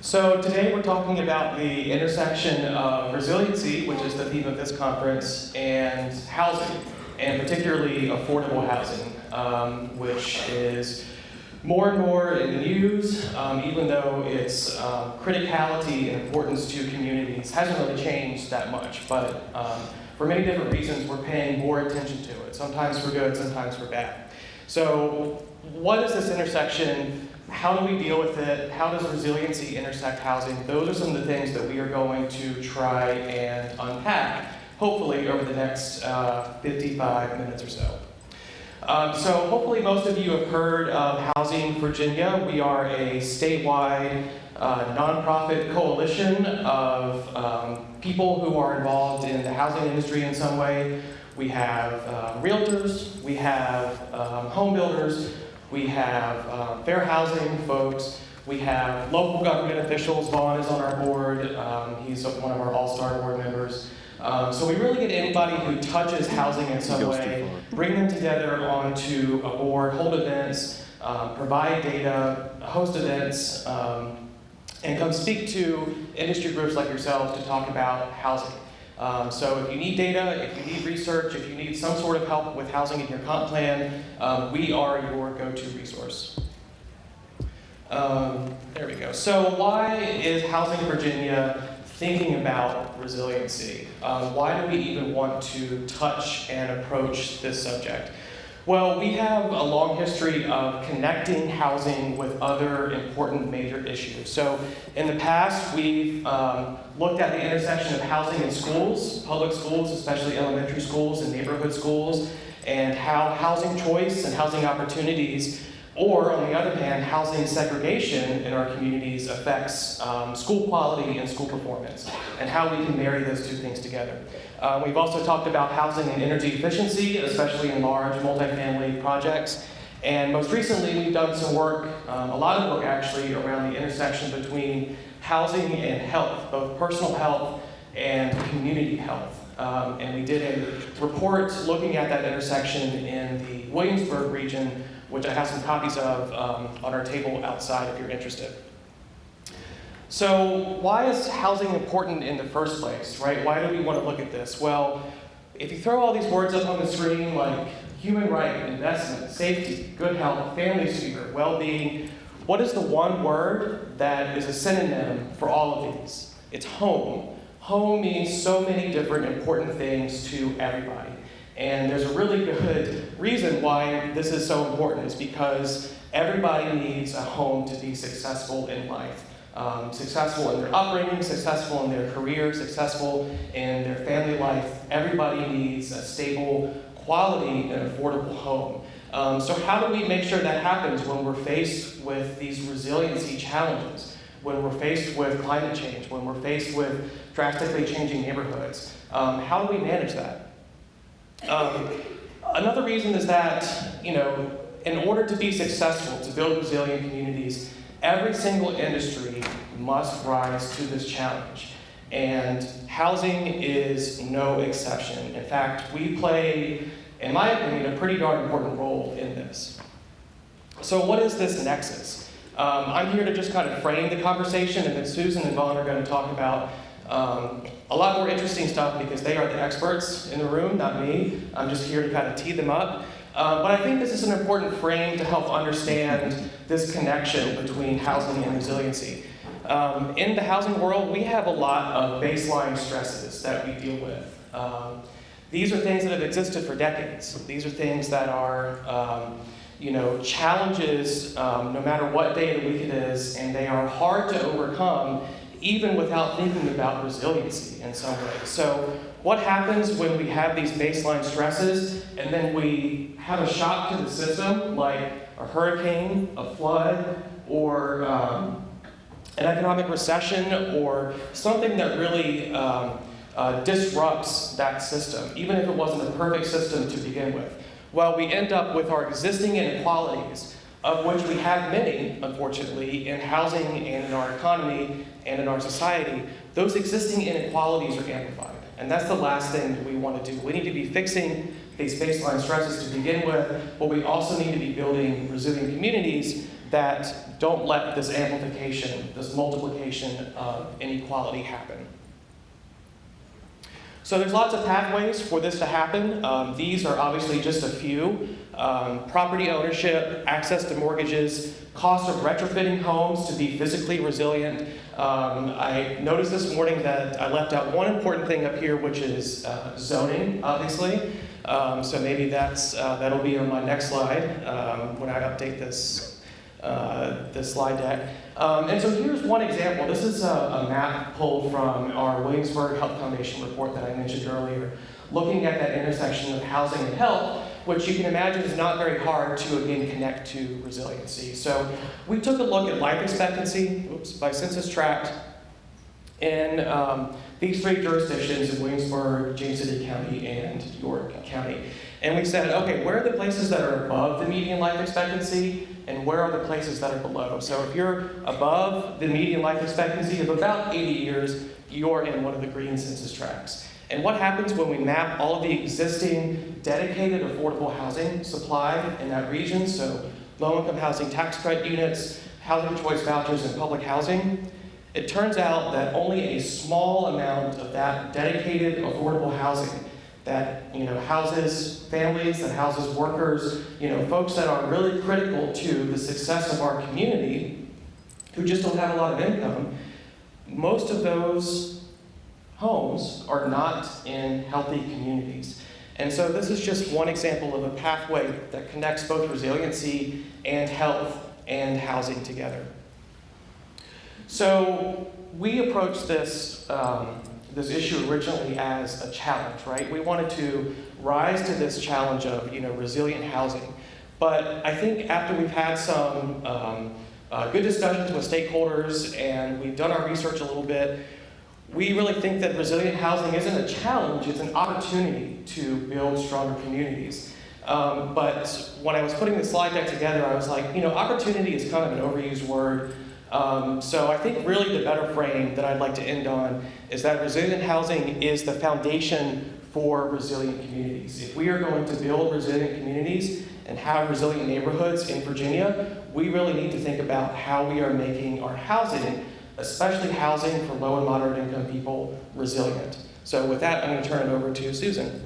So today we're talking about the intersection of resiliency, which is the theme of this conference, and housing, and particularly affordable housing, which is more and more in the news, even though its criticality and importance to communities hasn't really changed that much. But for many different reasons, we're paying more attention to it, sometimes for good, sometimes for bad. So what is this intersection? How do we deal with it? How does resiliency intersect housing? Those are some of the things that we are going to try and unpack, hopefully over the next 55 minutes or so. So hopefully most of you have heard of Housing Virginia. We are a statewide nonprofit coalition of people who are involved in the housing industry in some way. We have realtors, we have home builders, we have fair housing folks, we have local government officials. Vaughn is on our board. He's one of our all-star board members. So we really get anybody who touches housing in some way, bring them together onto a board, hold events, provide data, host events, and come speak to industry groups like yourselves to talk about housing. So if you need data, if you need research, if you need some sort of help with housing in your comp plan, we are your go-to resource. There we go. So why is Housing Virginia thinking about resiliency? Why do we even want to touch and approach this subject? Well, we have a long history of connecting housing with other important major issues. So in the past, we've looked at the intersection of housing and schools, public schools, especially elementary schools and neighborhood schools, and how housing choice and housing opportunities, or on the other hand, housing segregation in our communities affects school quality and school performance, and how we can marry those two things together. We've also talked about housing and energy efficiency, especially in large multifamily projects. And most recently, we've done some work, a lot of work actually, around the intersection between housing and health, both personal health and community health. And we did a report looking at that intersection in the Williamsburg region, which I have some copies of on our table outside if you're interested. So why is housing important in the first place, right? Why do we want to look at this? Well, if you throw all these words up on the screen like human right, investment, safety, good health, family sphere, well-being, what is the one word that is a synonym for all of these? It's home. Home means so many different important things to everybody. And there's a really good reason why this is so important, is because everybody needs a home to be successful in life. Successful in their upbringing, successful in their career, successful in their family life. Everybody needs a stable, quality, and affordable home. So how do we make sure that happens when we're faced with these resiliency challenges, when we're faced with climate change, when we're faced with drastically changing neighborhoods? How do we manage that? Another reason is that, in order to be successful, to build resilient communities, every single industry must rise to this challenge. And housing is no exception. In fact, we play, in my opinion, a pretty darn important role in this. So what is this nexus? I'm here to just kind of frame the conversation, and then Susan and Vaughn are going to talk about a lot more interesting stuff because they are the experts in the room, not me. I'm just here to kind of tee them up. But I think this is an important frame to help understand this connection between housing and resiliency. In the housing world, we have a lot of baseline stresses that we deal with. These are things that have existed for decades. These are things that are challenges no matter what day of the week it is, and they are hard to overcome even without thinking about resiliency in some way. So what happens when we have these baseline stresses and then we have a shock to the system, like a hurricane, a flood, or an economic recession, or something that really disrupts that system, even if it wasn't a perfect system to begin with? Well, we end up with our existing inequalities, of which we have many, unfortunately, in housing and in our economy and in our society. Those existing inequalities are amplified. And that's the last thing that we want to do. We need to be fixing these baseline stresses to begin with, but we also need to be building resilient communities that don't let this amplification, this multiplication of inequality happen. So there's lots of pathways for this to happen. These are obviously just a few. Property ownership, access to mortgages, cost of retrofitting homes to be physically resilient. I noticed this morning that I left out one important thing up here, which is zoning, obviously. So maybe that'll be on my next slide when I update this slide deck. And so here's one example. This is a map pulled from our Williamsburg Health Foundation report that I mentioned earlier, looking at that intersection of housing and health, which you can imagine is not very hard to, again, connect to resiliency. So we took a look at life expectancy, by census tract, in these three jurisdictions in Williamsburg, James City County, and York County. And we said, okay, where are the places that are above the median life expectancy, and where are the places that are below? So if you're above the median life expectancy of about 80 years, you're in one of the green census tracts. And what happens when we map all of the existing dedicated affordable housing supply in that region, so low-income housing tax credit units, housing choice vouchers, and public housing, it turns out that only a small amount of that dedicated affordable housing that houses families, that houses workers, folks that are really critical to the success of our community, who just don't have a lot of income, most of those homes are not in healthy communities. And so this is just one example of a pathway that connects both resiliency and health and housing together. So we approached this issue originally as a challenge, right? We wanted to rise to this challenge of resilient housing. But I think after we've had some good discussions with stakeholders and we've done our research a little bit, we really think that resilient housing isn't a challenge, it's an opportunity to build stronger communities. But when I was putting the slide deck together, I was like, opportunity is kind of an overused word. So I think really the better frame that I'd like to end on is that resilient housing is the foundation for resilient communities. If we are going to build resilient communities and have resilient neighborhoods in Virginia, we really need to think about how we are making our housing, especially housing for low and moderate income people, resilient. So with that, I'm going to turn it over to Susan.